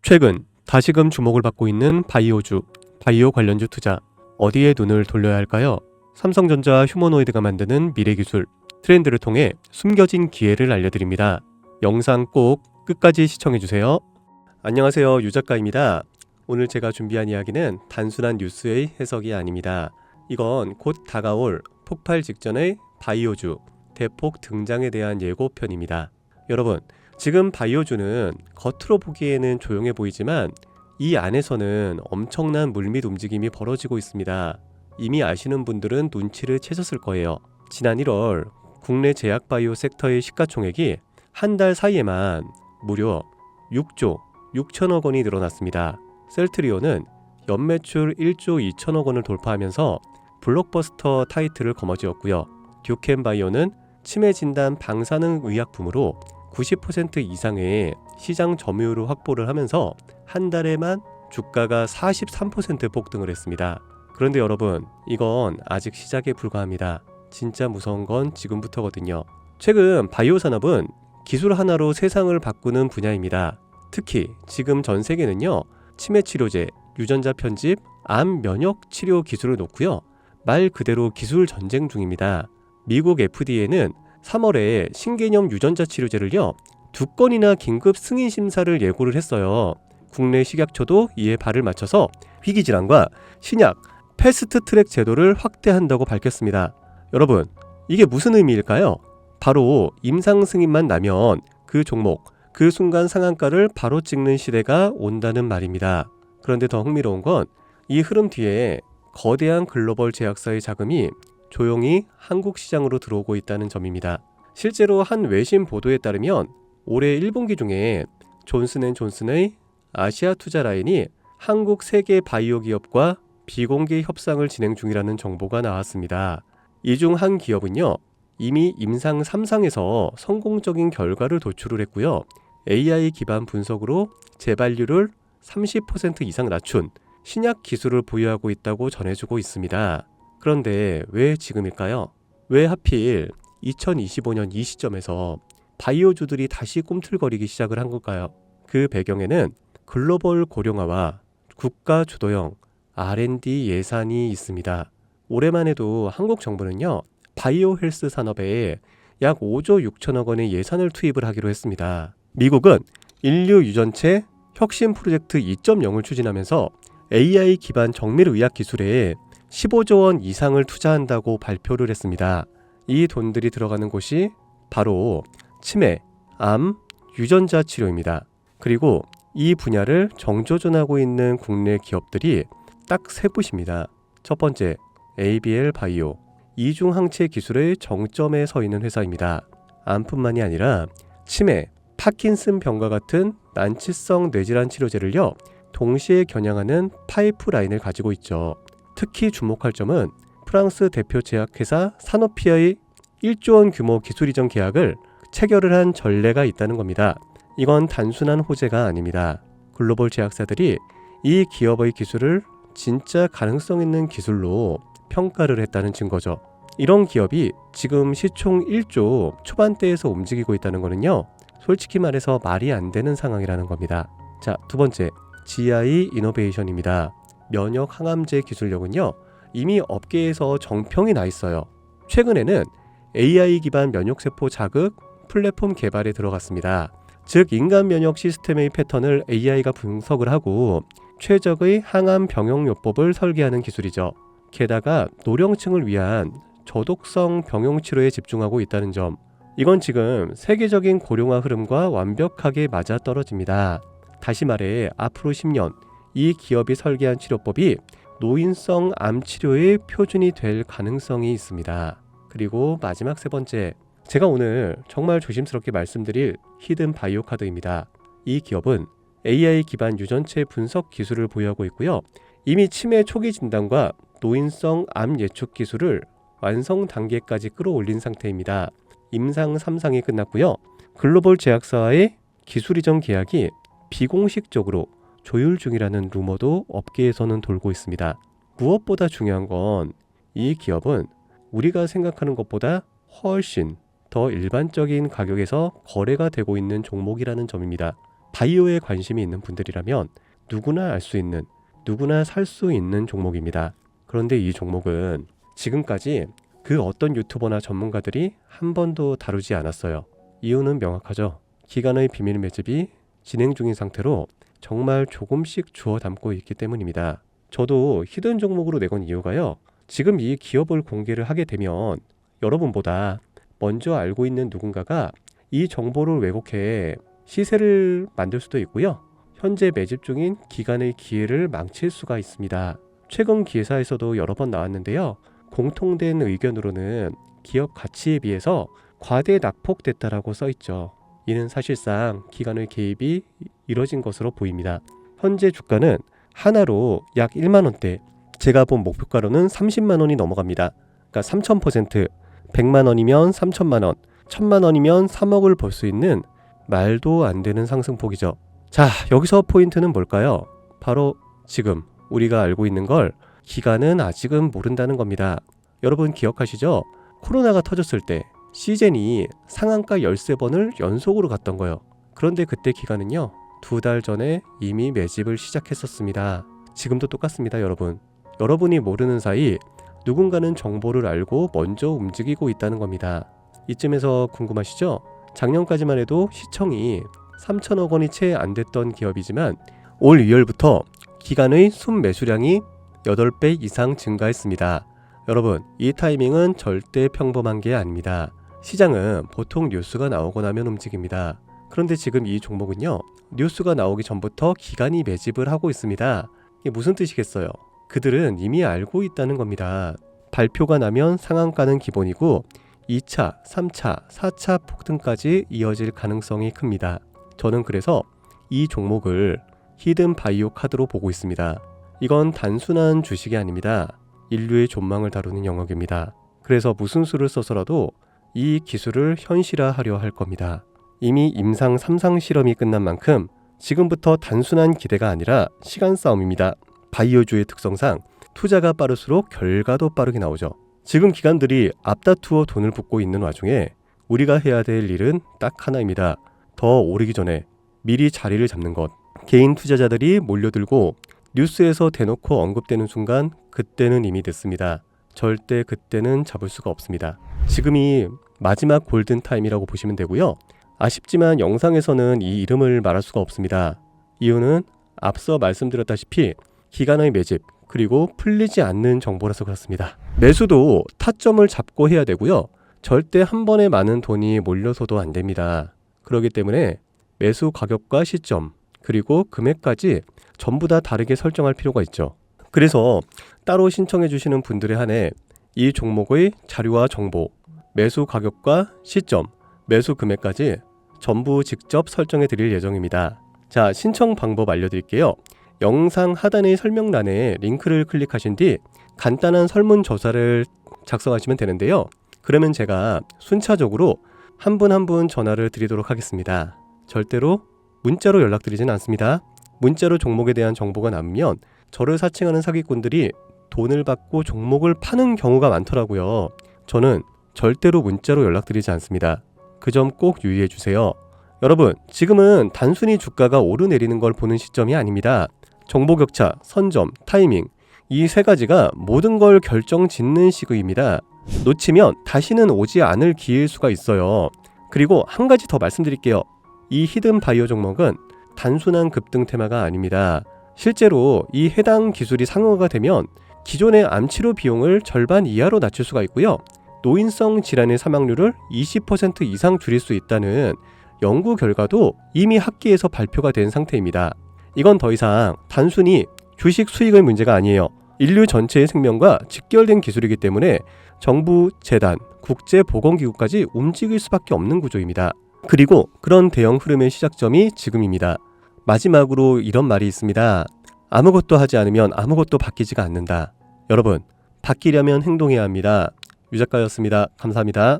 최근 다시금 주목을 받고 있는 바이오주, 바이오 관련주 투자, 어디에 눈을 돌려야 할까요? 삼성전자 휴머노이드가 만드는 미래기술, 트렌드를 통해 숨겨진 기회를 알려드립니다. 영상 꼭 끝까지 시청해주세요. 안녕하세요, 유작가입니다. 오늘 제가 준비한 이야기는 단순한 뉴스의 해석이 아닙니다. 이건 곧 다가올 폭발 직전의 바이오주, 대폭 등장에 대한 예고편입니다. 여러분, 지금 바이오주는 겉으로 보기에는 조용해 보이지만 이 안에서는 엄청난 물밑 움직임이 벌어지고 있습니다. 이미 아시는 분들은 눈치를 채셨을 거예요. 지난 1월 국내 제약바이오 섹터의 시가총액이 한 달 사이에만 무려 6조 6천억 원이 늘어났습니다. 셀트리온은 연매출 1조 2천억 원을 돌파하면서 블록버스터 타이틀을 거머쥐었고요. 듀켄바이오는 치매 진단 방사능 의약품으로 90% 이상의 시장 점유율을 확보를 하면서 한 달에만 주가가 43% 폭등을 했습니다. 그런데 여러분, 이건 아직 시작에 불과합니다. 진짜 무서운 건 지금부터거든요. 최근 바이오 산업은 기술 하나로 세상을 바꾸는 분야입니다. 특히 지금 전 세계는요, 치매 치료제, 유전자 편집, 암 면역 치료 기술을 놓고요, 말 그대로 기술 전쟁 중입니다. 미국 FDA는 3월에 신개념 유전자 치료제를요 2건이나 긴급 승인 심사를 예고를 했어요. 국내 식약처도 이에 발을 맞춰서 희귀질환과 신약 패스트 트랙 제도를 확대한다고 밝혔습니다. 여러분, 이게 무슨 의미일까요? 바로 임상 승인만 나면 그 종목, 그 순간 상한가를 바로 찍는 시대가 온다는 말입니다. 그런데 더 흥미로운 건 이 흐름 뒤에 거대한 글로벌 제약사의 자금이 조용히 한국 시장으로 들어오고 있다는 점입니다. 실제로 한 외신 보도에 따르면 올해 1분기 중에 존슨앤존슨의 아시아 투자 라인이 한국 세계 바이오 기업과 비공개 협상을 진행 중이라는 정보가 나왔습니다. 이 중 한 기업은요, 이미 임상 3상에서 성공적인 결과를 도출을 했고요. AI 기반 분석으로 재발률을 30% 이상 낮춘 신약 기술을 보유하고 있다고 전해주고 있습니다. 그런데 왜 지금일까요? 왜 하필 2025년 이 시점에서 바이오주들이 다시 꿈틀거리기 시작을 한 걸까요? 그 배경에는 글로벌 고령화와 국가 주도형 R&D 예산이 있습니다. 올해만 해도 한국 정부는요, 바이오 헬스 산업에 약 5조 6천억 원의 예산을 투입을 하기로 했습니다. 미국은 인류 유전체 혁신 프로젝트 2.0을 추진하면서 AI 기반 정밀 의학 기술에 15조 원 이상을 투자한다고 발표를 했습니다. 이 돈들이 들어가는 곳이 바로 치매, 암, 유전자 치료입니다. 그리고 이 분야를 정조준하고 있는 국내 기업들이 딱 세 곳입니다. 첫 번째, ABL 바이오, 이중 항체 기술의 정점에 서 있는 회사입니다. 암뿐만이 아니라 치매, 파킨슨 병과 같은 난치성 뇌질환 치료제를요, 동시에 겨냥하는 파이프라인을 가지고 있죠. 특히 주목할 점은 프랑스 대표 제약회사 사노피아의 1조 원 규모 기술 이전 계약을 체결을 한 전례가 있다는 겁니다. 이건 단순한 호재가 아닙니다. 글로벌 제약사들이 이 기업의 기술을 진짜 가능성 있는 기술로 평가를 했다는 증거죠. 이런 기업이 지금 시총 1조 초반대에서 움직이고 있다는 거는요, 솔직히 말해서 말이 안 되는 상황이라는 겁니다. 자, 두 번째, GI 이노베이션입니다. 면역 항암제 기술력은요, 이미 업계에서 정평이 나 있어요. 최근에는 AI 기반 면역세포 자극 플랫폼 개발에 들어갔습니다. 즉, 인간 면역 시스템의 패턴을 AI가 분석을 하고 최적의 항암 병용요법을 설계하는 기술이죠. 게다가 노령층을 위한 저독성 병용 치료에 집중하고 있다는 점, 이건 지금 세계적인 고령화 흐름과 완벽하게 맞아떨어집니다. 다시 말해, 앞으로 10년 이 기업이 설계한 치료법이 노인성 암 치료의 표준이 될 가능성이 있습니다. 그리고 마지막 세 번째, 제가 오늘 정말 조심스럽게 말씀드릴 히든 바이오 카드입니다. 이 기업은 AI 기반 유전체 분석 기술을 보유하고 있고요. 이미 치매 초기 진단과 노인성 암 예측 기술을 완성 단계까지 끌어올린 상태입니다. 임상 3상이 끝났고요. 글로벌 제약사와의 기술 이전 계약이 비공식적으로 조율 중이라는 루머도 업계에서는 돌고 있습니다. 무엇보다 중요한 건 이 기업은 우리가 생각하는 것보다 훨씬 더 일반적인 가격에서 거래가 되고 있는 종목이라는 점입니다. 바이오에 관심이 있는 분들이라면 누구나 알 수 있는, 누구나 살 수 있는 종목입니다. 그런데 이 종목은 지금까지 그 어떤 유튜버나 전문가들이 한 번도 다루지 않았어요. 이유는 명확하죠. 기관의 비밀 매집이 진행 중인 상태로 정말 조금씩 주워 담고 있기 때문입니다. 저도 히든 종목으로 내건 이유가요. 지금 이 기업을 공개를 하게 되면 여러분보다 먼저 알고 있는 누군가가 이 정보를 왜곡해 시세를 만들 수도 있고요. 현재 매집 중인 기관의 기회를 망칠 수가 있습니다. 최근 기사에서도 여러 번 나왔는데요. 공통된 의견으로는 기업 가치에 비해서 과대 낙폭됐다라고 써있죠. 이는 사실상 기관의 개입이 이뤄진 것으로 보입니다. 현재 주가는 하나로 약 1만원대, 제가 본 목표가로는 30만원이 넘어갑니다. 그러니까 3000%, 100만원이면 3000만원, 1000만원이면 3억을 벌 수 있는 말도 안 되는 상승폭이죠. 자, 여기서 포인트는 뭘까요? 바로 지금 우리가 알고 있는 걸 기관은 아직은 모른다는 겁니다. 여러분 기억하시죠? 코로나가 터졌을 때 시젠이 상한가 13번을 연속으로 갔던 거예요. 그런데 그때 기관은요, 2달 전에 이미 매집을 시작했었습니다. 지금도 똑같습니다, 여러분. 여러분이 모르는 사이 누군가는 정보를 알고 먼저 움직이고 있다는 겁니다. 이쯤에서 궁금하시죠? 작년까지만 해도 시청이 3천억 원이 채 안 됐던 기업이지만 올 2월부터 기관의 순매수량이 8배 이상 증가했습니다. 여러분, 이 타이밍은 절대 평범한 게 아닙니다. 시장은 보통 뉴스가 나오고 나면 움직입니다. 그런데 지금 이 종목은요, 뉴스가 나오기 전부터 기관이 매집을 하고 있습니다. 이게 무슨 뜻이겠어요? 그들은 이미 알고 있다는 겁니다. 발표가 나면 상한가는 기본이고 2차, 3차, 4차 폭등까지 이어질 가능성이 큽니다. 저는 그래서 이 종목을 히든 바이오 카드로 보고 있습니다. 이건 단순한 주식이 아닙니다. 인류의 존망을 다루는 영역입니다. 그래서 무슨 수를 써서라도 이 기술을 현실화하려 할 겁니다. 이미 임상 3상 실험이 끝난 만큼 지금부터 단순한 기대가 아니라 시간 싸움입니다. 바이오주의 특성상 투자가 빠를수록 결과도 빠르게 나오죠. 지금 기관들이 앞다투어 돈을 붓고 있는 와중에 우리가 해야 될 일은 딱 하나입니다. 더 오르기 전에 미리 자리를 잡는 것. 개인 투자자들이 몰려들고 뉴스에서 대놓고 언급되는 순간 그때는 이미 됐습니다. 절대 그때는 잡을 수가 없습니다. 지금이 마지막 골든타임이라고 보시면 되고요. 아쉽지만 영상에서는 이 이름을 말할 수가 없습니다. 이유는 앞서 말씀드렸다시피 기관의 매집 그리고 풀리지 않는 정보라서 그렇습니다. 매수도 타점을 잡고 해야 되고요. 절대 한 번에 많은 돈이 몰려서도 안 됩니다. 그렇기 때문에 매수 가격과 시점 그리고 금액까지 전부 다 다르게 설정할 필요가 있죠. 그래서 따로 신청해 주시는 분들에 한해 이 종목의 자료와 정보, 매수 가격과 시점, 매수 금액까지 전부 직접 설정해 드릴 예정입니다. 자, 신청 방법 알려드릴게요. 영상 하단의 설명란에 링크를 클릭하신 뒤 간단한 설문조사를 작성하시면 되는데요. 그러면 제가 순차적으로 한 분 한 분 전화를 드리도록 하겠습니다. 절대로 문자로 연락드리진 않습니다. 문자로 종목에 대한 정보가 남으면 저를 사칭하는 사기꾼들이 돈을 받고 종목을 파는 경우가 많더라고요. 저는 절대로 문자로 연락드리지 않습니다. 그 점 꼭 유의해 주세요. 여러분, 지금은 단순히 주가가 오르내리는 걸 보는 시점이 아닙니다. 정보 격차, 선점, 타이밍, 이 세 가지가 모든 걸 결정짓는 시기입니다. 놓치면 다시는 오지 않을 기회일 수가 있어요. 그리고 한 가지 더 말씀드릴게요. 이 히든 바이오 종목은 단순한 급등 테마가 아닙니다. 실제로 이 해당 기술이 상용화가 되면 기존의 암치료 비용을 절반 이하로 낮출 수가 있고요. 노인성 질환의 사망률을 20% 이상 줄일 수 있다는 연구 결과도 이미 학계에서 발표가 된 상태입니다. 이건 더 이상 단순히 주식 수익의 문제가 아니에요. 인류 전체의 생명과 직결된 기술이기 때문에 정부, 재단, 국제보건기구까지 움직일 수밖에 없는 구조입니다. 그리고 그런 대형 흐름의 시작점이 지금입니다. 마지막으로 이런 말이 있습니다. 아무것도 하지 않으면 아무것도 바뀌지가 않는다. 여러분, 바뀌려면 행동해야 합니다. 유 작가였습니다. 감사합니다.